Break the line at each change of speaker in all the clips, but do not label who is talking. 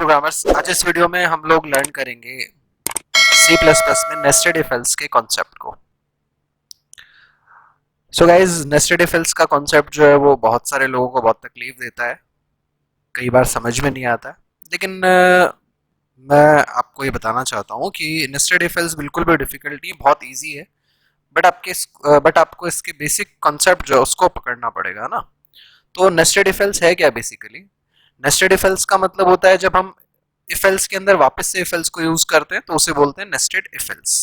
Programmers, आज इस video में हम लोग लर्न करेंगे सी प्लस प्लस में नेस्टेड इफ एल्स के कॉन्सेप्ट को। So guys, nested if else का कॉन्सेप्ट जो है वो बहुत सारे लोगों को बहुत तकलीफ देता है, कई बार समझ में नहीं आता है। लेकिन मैं आपको ये बताना चाहता हूँ कि नेस्टेड इफ एल्स बिल्कुल भी डिफिकल्ट नहीं है, बहुत ईजी है। बट आपको इसके बेसिक कॉन्सेप्ट जो है उसको पकड़ना पड़ेगा ना। तो नेस्टेड इफ एल्स है क्या बेसिकली? नेस्टेड इफ एल्स का मतलब होता है जब हम इफ एल्स के अंदर वापस से इफ एल्स को यूज करते हैं तो उसे बोलते हैं नेस्टेड इफ एल्स।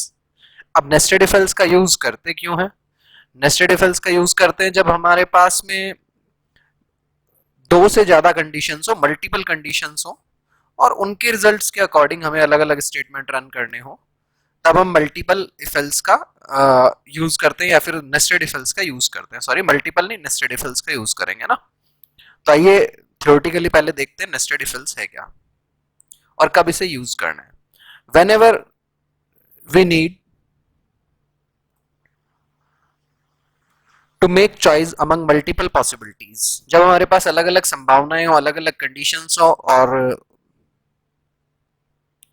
अब नेस्टेड इफ एल्स का यूज करते क्यों है? नेस्टेड इफ एल्स का यूज करते हैं जब हमारे पास में दो से ज्यादा कंडीशंस हो, मल्टीपल कंडीशंस हो, और उनके रिजल्ट्स के अकॉर्डिंग हमें अलग अलग स्टेटमेंट रन करने हो, तब हम मल्टीपल इफ एल्स का यूज करते हैं या फिर नेस्टेड इफ एल्स का यूज करते हैं। सॉरी, मल्टीपल नहीं, नेस्टेड इफ एल्स का यूज करेंगे ना। तो आइए थ्योरेटिकली पहले देखते हैं नेस्टेड इफ एल्स है क्या और कब इसे यूज करना है। whenever we need to make choice among multiple possibilities, जब हमारे पास अलग अलग संभावनाएं हो, अलग अलग कंडीशंस हो और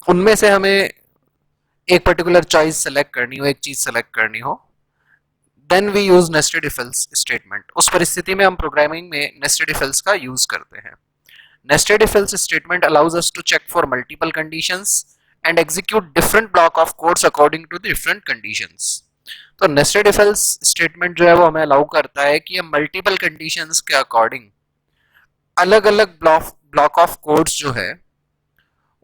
उनमें से हमें एक पर्टिकुलर चॉइस सेलेक्ट करनी हो, एक चीज सेलेक्ट करनी हो, then we use nested if else statement. उस परिस्थिति में हम प्रोग्रामिंग में नेस्टेड इफ एल्स का यूज करते हैं। Nested if else statement allows us to check for multiple conditions and execute different block of codes according to the different conditions. तो nested if else statement जो है वो हमें allow करता है कि हम मल्टीपल कंडीशंस के अकॉर्डिंग अलग अलग ब्लॉक ऑफ कोड्स जो है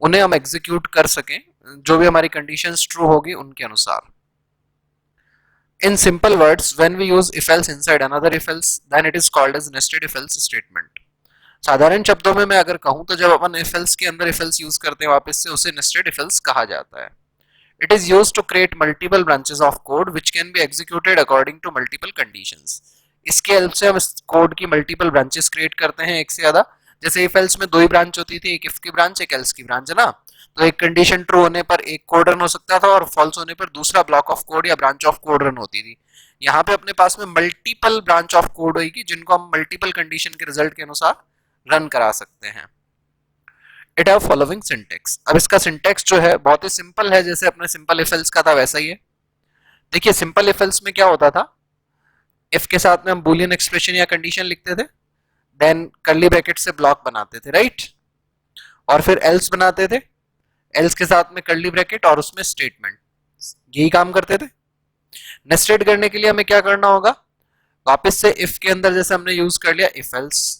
उन्हें हम एग्जीक्यूट कर सकें, जो भी हमारी कंडीशंस ट्रू होगी उनके अनुसार। In simple words, when we use if else inside another if else, then it is called as nested if else statement. साधारण शब्दों में मैं अगर कहूं तो जब अपन इफ एल्स के अंदर इफ एल्स यूज करते हैं वापस से, उसे नेस्टेड इफ एल्स कहा जाता है। It is used to create multiple branches of code which can be executed according to multiple conditions. इसके हेल्प से हम कोड की मल्टीपल ब्रांचेस क्रिएट करते हैं, एक से ज्यादा। जैसे इफ एल्स में दो ही ब्रांच होती थी, एक इफ की ब्रांच, एक एल्स की ब्रांच, है ना। तो एक कंडीशन ट्रू होने पर एक कोड रन हो सकता था और फॉल्स होने पर दूसरा ब्लॉक ऑफ कोड या ब्रांच ऑफ कोड रन होती थी। यहाँ पे अपने पास में मल्टीपल ब्रांच ऑफ कोड होगी जिनको हम मल्टीपल कंडीशन के रिजल्ट के अनुसार रन करा सकते हैं। It have following syntax. अब इसका सिंटेक्स जो है बहुत ही सिंपल है, जैसे अपने सिंपल इफ एल्स का था वैसा ही है। देखिए, सिंपल इफ एल्स में क्या होता था, इफ के साथ में हम बूलियन एक्सप्रेशन या कंडीशन लिखते थे, देन कर्ली ब्रैकेट से ब्लॉक बनाते थे, राइट, और फिर एल्स बनाते थे, एल्स के साथ में कर्ली ब्रैकेट और उसमें स्टेटमेंट, यही काम करते थे। नेस्टेड करने के लिए हमें क्या करना होगा, वापस से इफ के अंदर जैसे हमने यूज कर लिया इफ एल्स,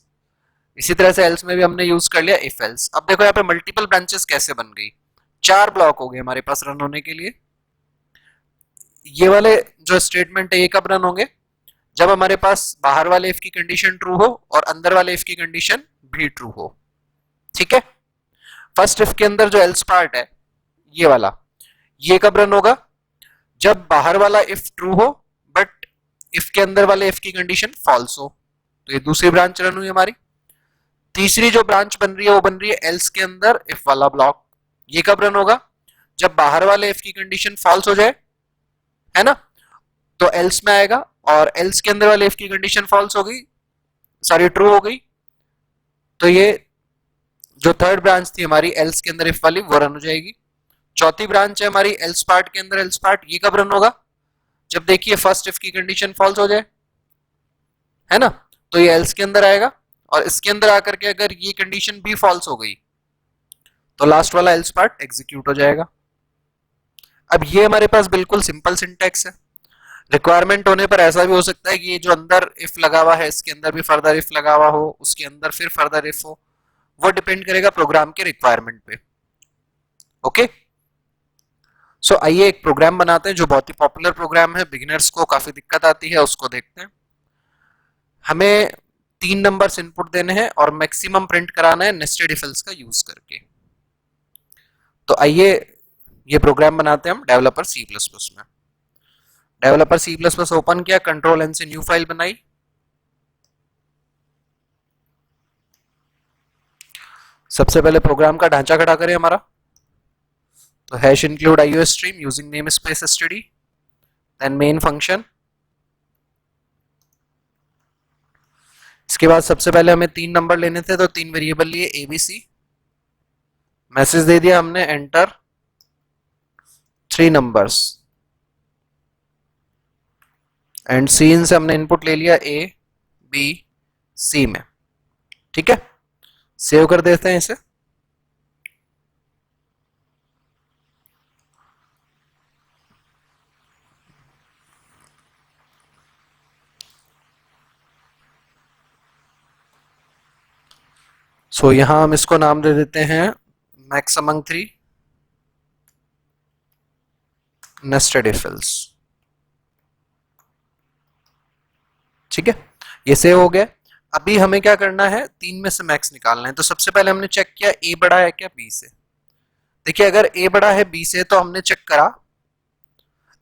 इसी तरह से एल्स में भी हमने यूज कर लिया इफ एल्स। अब देखो यहाँ पे मल्टीपल ब्रांचेस कैसे बन गई, चार ब्लॉक हो गए हमारे पास रन होने के लिए। ये वाले जो स्टेटमेंट है ये कब रन होंगे, जब हमारे पास बाहर वाले इफ की कंडीशन ट्रू हो और अंदर वाले इफ की कंडीशन भी ट्रू हो, ठीक है। फर्स्ट इफ के अंदर जो एल्स पार्ट है ये वाला, ये कब रन होगा, जब बाहर वाला इफ ट्रू हो बट इफ के अंदर वाले इफ की कंडीशन फॉल्स हो। तो ये दूसरी ब्रांच रन हुई हमारी। तीसरी जो ब्रांच बन रही है वो बन रही है एल्स के अंदर इफ वाला ब्लॉक, ये कब रन होगा, जब बाहर वाले इफ की कंडीशन फॉल्स हो जाए, है ना। तो एल्स में आएगा और एल्स के अंदर वाले इफ की कंडीशन फॉल्स हो गई, सॉरी ट्रू हो गई, तो ये जो थर्ड ब्रांच थी हमारी एल्स के अंदर इफ वाली वो रन हो जाएगी। चौथी ब्रांच है हमारी एल्स पार्ट के अंदर एल्स पार्ट, ये कब रन होगा, जब देखिए फर्स्ट इफ की कंडीशन फॉल्स हो जाए, है ना। तो ये एल्स के अंदर आएगा और इसके अंदर आकर के अगर ये कंडीशन भी फॉल्स हो गई तो लास्ट वाला एल्स पार्ट एग्जीक्यूट हो जाएगा। अब ये हमारे पास बिल्कुल सिंपल सिंटैक्स है। रिक्वायरमेंट होने पर ऐसा भी हो सकता है कि ये जो अंदर इफ लगा हुआ है इसके अंदर भी फर्दर इफ लगा हुआ हो, उसके अंदर फिर फर्दर इफ हो, वो डिपेंड करेगा प्रोग्राम के रिक्वायरमेंट पे। ओके, सो आइए एक प्रोग्राम बनाते हैं जो बहुत ही पॉपुलर प्रोग्राम है, बिगिनर्स को काफी दिक्कत आती है, उसको देखते हैं। हमें 3 नंबर्स इनपुट देने हैं और मैक्सिमम प्रिंट कराना है नेस्टेड इफ एल्स का यूज करके। तो आइए ये प्रोग्राम बनाते हैं हम डेवलपर सी प्लस प्लस में। Developer C plus plus open किया, कंट्रोल एन से न्यू फाइल बनाई। सबसे पहले प्रोग्राम का ढांचा खड़ा करें हमारा, तो hash include iostream using namespace STD, then main function. इसके बाद सबसे पहले हमें 3 नंबर लेने थे, तो 3 वेरिएबल लिए एबीसी, मैसेज दे दिया हमने, एंटर 3 नंबर्स, एंड सीन से हमने इनपुट ले लिया ए बी सी में। ठीक है, सेव कर देते हैं इसे। सो यहां हम इसको नाम दे देते हैं max among 3 nested if else. ठीक है, ये सेव हो गया। अभी हमें क्या करना है, 3 में से मैक्स निकालना है। तो सबसे पहले हमने चेक किया ए बड़ा है क्या बी से। देखिए अगर ए बड़ा है बी से तो हमने चेक करा,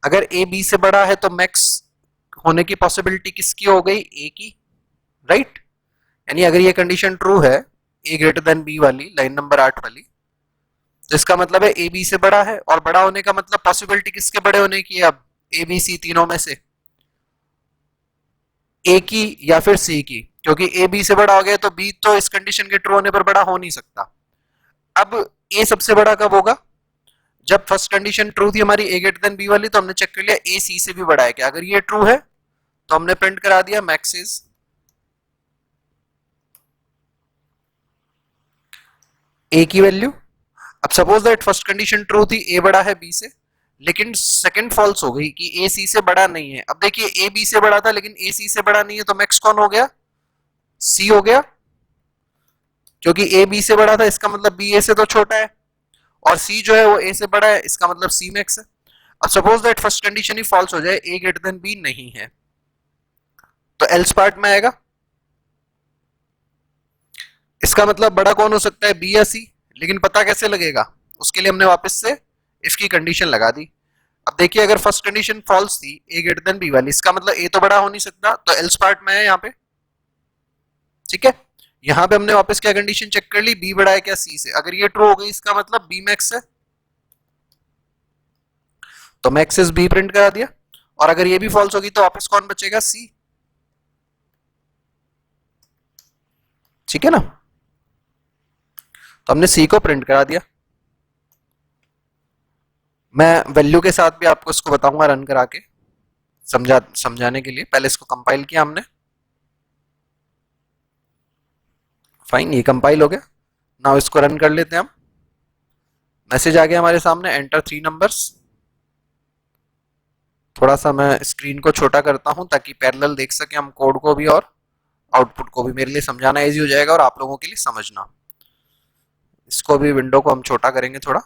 अगर ए बी से बड़ा है तो मैक्स होने की पॉसिबिलिटी किसकी हो गई, ए की, राइट। यानी अगर ये कंडीशन ट्रू है ए ग्रेटर देन बी वाली, लाइन नंबर 8 वाली, तो इसका मतलब है ए बी से बड़ा है। और बड़ा होने का मतलब पॉसिबिलिटी किसके बड़े होने की है, अब ए बी सी तीनों में से ए की या फिर सी की, क्योंकि ए बी से बड़ा हो गया तो बी तो इस कंडीशन के ट्रू होने पर बड़ा हो नहीं सकता। अब ए सबसे बड़ा कब होगा, जब फर्स्ट कंडीशन ट्रू थी हमारी ए ग्रेटर देन बी वाली, तो हमने चेक कर लिया ए सी से भी बड़ा है क्या। अगर ये ट्रू है तो हमने प्रिंट करा दिया मैक्स इज ए की वैल्यू। अब suppose that first condition true थी ए बड़ा है बी से, लेकिन सेकंड फॉल्स हो गई कि ए सी से बड़ा नहीं है। अब देखिए ए बी से बड़ा था लेकिन ए सी से बड़ा नहीं है, तो मैक्स कौन हो गया, सी हो गया, क्योंकि ए बी से बड़ा था इसका मतलब बी ए से तो छोटा है, और सी जो है वो ए से बड़ा है, इसका मतलब सी मैक्स है। अब सपोज दैट फर्स्ट कंडीशन ही फॉल्स हो जाए, ए ग्रेटर देन बी नहीं है, तो एल्स पार्ट में आएगा। इसका मतलब बड़ा कौन हो सकता है, बी या सी, लेकिन पता कैसे लगेगा, उसके लिए हमने वापस से इफ की कंडीशन लगा दी। अब देखिए अगर फर्स्ट कंडीशन फॉल्स थी ए ग्रेटर देन बी वाली, इसका मतलब ए तो बड़ा हो नहीं सकता, तो एल्स पार्ट में है यहाँ पे। ठीक है, यहाँ पे हमने वापस क्या कंडीशन चेक कर ली, बी बड़ा है क्या सी से। अगर ये ट्रू हो गई इसका मतलब बी मैक्स है, तो मैक्स इज बी प्रिंट करा दिया। और अगर ये भी फॉल्स होगी तो वापस कौन बचेगा, सी। ठीक है ना, तो हमने सी को प्रिंट करा दिया। मैं वैल्यू के साथ भी आपको इसको बताऊंगा रन करा के, समझाने के लिए। पहले इसको कंपाइल किया हमने, फाइन, ये कंपाइल हो गया। नाउ इसको रन कर लेते हैं हम। मैसेज आ गया हमारे सामने, एंटर 3 नंबर्स। थोड़ा सा मैं स्क्रीन को छोटा करता हूं ताकि पैरेलल देख सके हम कोड को भी और आउटपुट को भी, मेरे लिए समझाना इजी हो जाएगा और आप लोगों के लिए समझना। इसको भी, विंडो को हम छोटा करेंगे थोड़ा।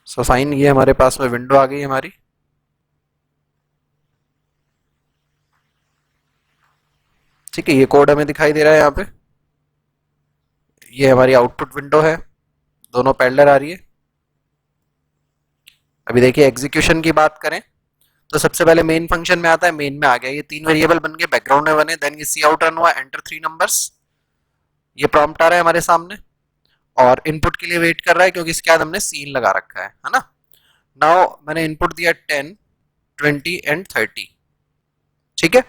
सो फाइन, ये हमारे पास में विंडो आ गई हमारी। ठीक है, ये कोड हमें दिखाई दे रहा है यहाँ पे। ये हमारी आउटपुट विंडो है, दोनों पैरेलल आ रही है। अभी देखिए एग्जीक्यूशन की बात करें तो सबसे पहले मेन फंक्शन में आता है, मेन में आ गया, ये 3 वेरिएबल बन गए, बैकग्राउंड में बने, देन ये सी आउट रन हुआ, एंटर 3 नंबर्स। ये प्रॉम्प्ट आ रहा है हमारे सामने और इनपुट के लिए वेट कर रहा है, क्योंकि इसके बाद हमने सीन लगा रखा है ना। नाउ मैंने इनपुट दिया 10, 20 एंड 30। ठीक है,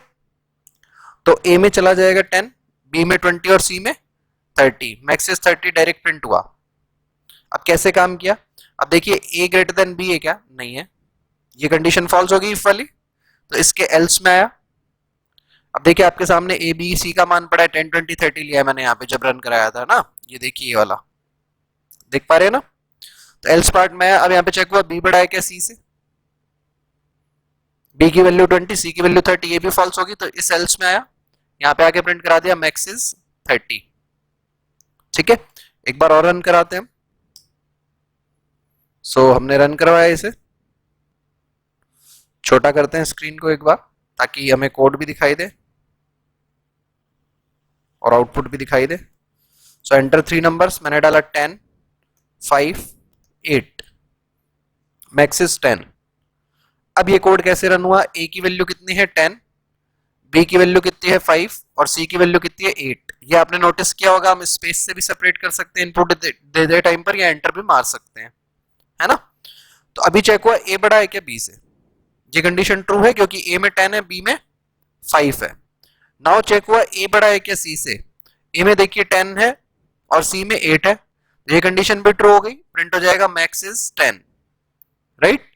तो ए में चला जाएगा 10, बी में 20 और सी में 30। मैक्सिस 30 डायरेक्ट प्रिंट हुआ। अब कैसे काम किया, अब देखिए ए ग्रेटर देन बी है क्या, नहीं है, ये कंडीशन फॉल्स होगी इफ वाली, तो इसके एल्स में आया। अब देखिए आपके सामने ए बी सी का मान पड़ा है, 10 20 30 लिया है मैंने यहाँ पे जब रन कराया था ना, ये देखिए ये वाला देख पा रहे हैं ना। तो एल्स पार्ट में, अब यहाँ पे चेक हुआ बी बड़ा है क्या सी से, बी की वैल्यू 20, सी की वैल्यू 30, ये भी फॉल्स होगी, तो इस एल्स में आया, यहाँ पे आके प्रिंट करा दिया मैक्स इज 30। ठीक है, एक बार और रन कराते हैं हम। सो हमने रन करवाया इसे, छोटा करते हैं स्क्रीन को एक बार ताकि हमें कोड भी दिखाई दे और आउटपुट भी दिखाई दे। सो एंटर 3 नंबर्स, मैंने डाला 10, 5, 8, मैक्स इज 10। अब ये कोड कैसे रन हुआ, ए की वैल्यू कितनी है 10, बी की वैल्यू कितनी है 5 और सी की वैल्यू कितनी है 8। ये आपने नोटिस किया होगा, हम स्पेस से भी सेपरेट कर सकते हैं इनपुट दे टाइम पर, या एंटर भी मार सकते हैं, है ना। तो अभी चेक हुआ ए बड़ा है क्या बी से, ये कंडीशन ट्रू है क्योंकि ए में 10 है बी में 5 है। नाउ चेक हुआ ए बड़ा है क्या सी से, ए में देखिए 10 है और सी में 8 है, ये कंडीशन भी ट्रू हो गई, प्रिंट हो जाएगा मैक्स इज 10, राइट।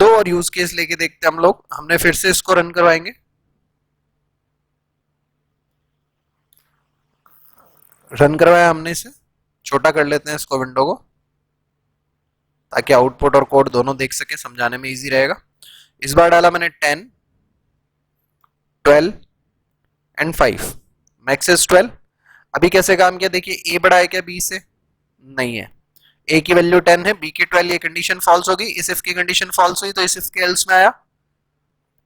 दो और यूज केस लेके देखते हैं हम लोग, हमने फिर से इसको रन करवाएंगे, रन करवाया हमने, इसे छोटा कर लेते हैं इसको विंडो को, ताकि आउटपुट और कोड दोनों देख सके, समझाने में इजी रहेगा। इस बार डाला मैंने 10, 12 एंड 5, मैक्स इज 12। अभी कैसे काम किया देखिए, ए बड़ा है क्या बी से, नहीं है, ए की वैल्यू 10 है, बी की 12, ये कंडीशन फॉल्स होगी, इस इफ की कंडीशन फॉल्स हुई तो इस इफ के एल्स में आया,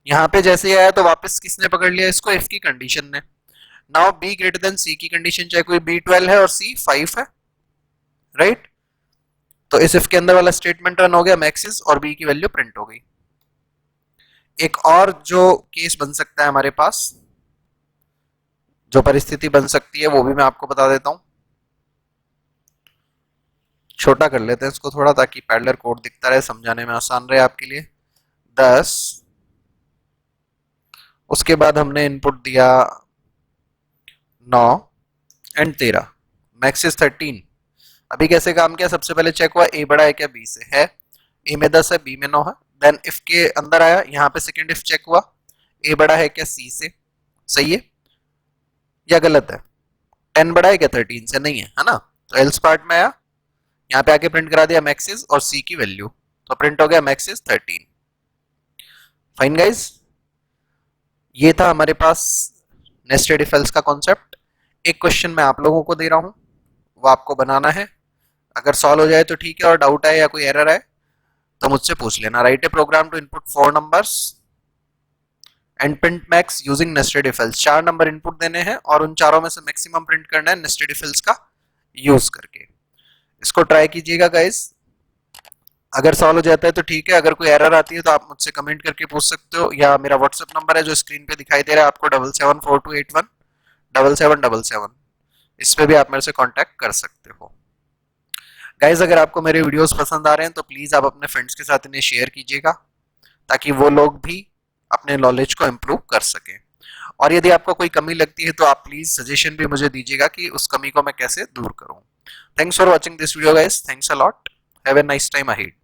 यहाँ पे जैसे ही आया तो वापस किसने पकड़ लिया इसको, इफ की कंडीशन ने। नाउ बी ग्रेटर देन सी की कंडीशन चेक हुई, बी 12 है और सी 5 है, राइट। तो इस इफ के अंदर वाला स्टेटमेंट रन हो गया, मैक्सिस और बी की वैल्यू प्रिंट हो गई। एक और जो केस बन सकता है हमारे पास, जो परिस्थिति बन सकती है वो भी मैं आपको बता देता हूं, छोटा कर लेते हैं इसको थोड़ा, ताकि पैरेलल कोड दिखता रहे, समझाने में आसान रहे आपके लिए। 10, उसके बाद हमने इनपुट दिया 9 एंड 13, मैक्स इज 13। अभी कैसे काम किया, सबसे पहले चेक हुआ ए बड़ा है क्या बी से, है, ए में 10 है बी में 9 है, देन इफ के अंदर आया, यहाँ पे सेकंड इफ चेक हुआ, ए बड़ा है क्या सी से, सही है या गलत है, 10 बड़ा है क्या 13 से, नहीं है ना, तो एल्स पार्ट में आया, यहाँ पे आके प्रिंट करा दिया मैक्सिस और सी की वैल्यू, तो प्रिंट हो गया मैक्सिस 13। फाइन गाइज, ये था हमारे पास नेस्टेड इफ एल्स का कॉन्सेप्ट। एक क्वेश्चन मैं आप लोगों को दे रहा हूँ, वो आपको बनाना है, अगर सॉल्व हो जाए तो ठीक है, और डाउट आए या कोई एरर आए तो मुझसे पूछ लेना। Write a program to input 4 numbers and print max using nested if else. 4 number input देने हैं और उन चारों में से मैक्सिमम प्रिंट करना है नेस्टेड इफ एल्स का यूज करके। इसको ट्राई कीजिएगा गाइस, अगर सॉल्व हो जाता है तो ठीक है, अगर कोई एरर आती है तो आप मुझसे कमेंट करके पूछ सकते हो, या मेरा व्हाट्सएप नंबर है जो स्क्रीन पे दिखाई दे रहा है आपको, 7742817777, इस पे भी आप मेरे से कांटेक्ट कर सकते हो। गाइज अगर आपको मेरे वीडियोस पसंद आ रहे हैं तो प्लीज आप अपने फ्रेंड्स के साथ इन्हें शेयर कीजिएगा, ताकि वो लोग भी अपने नॉलेज को इम्प्रूव कर सके। और यदि आपको कोई कमी लगती है तो आप प्लीज सजेशन भी मुझे दीजिएगा कि उस कमी को मैं कैसे दूर करूं। Thanks for watching this video guys, thanks a lot, have a nice time ahead.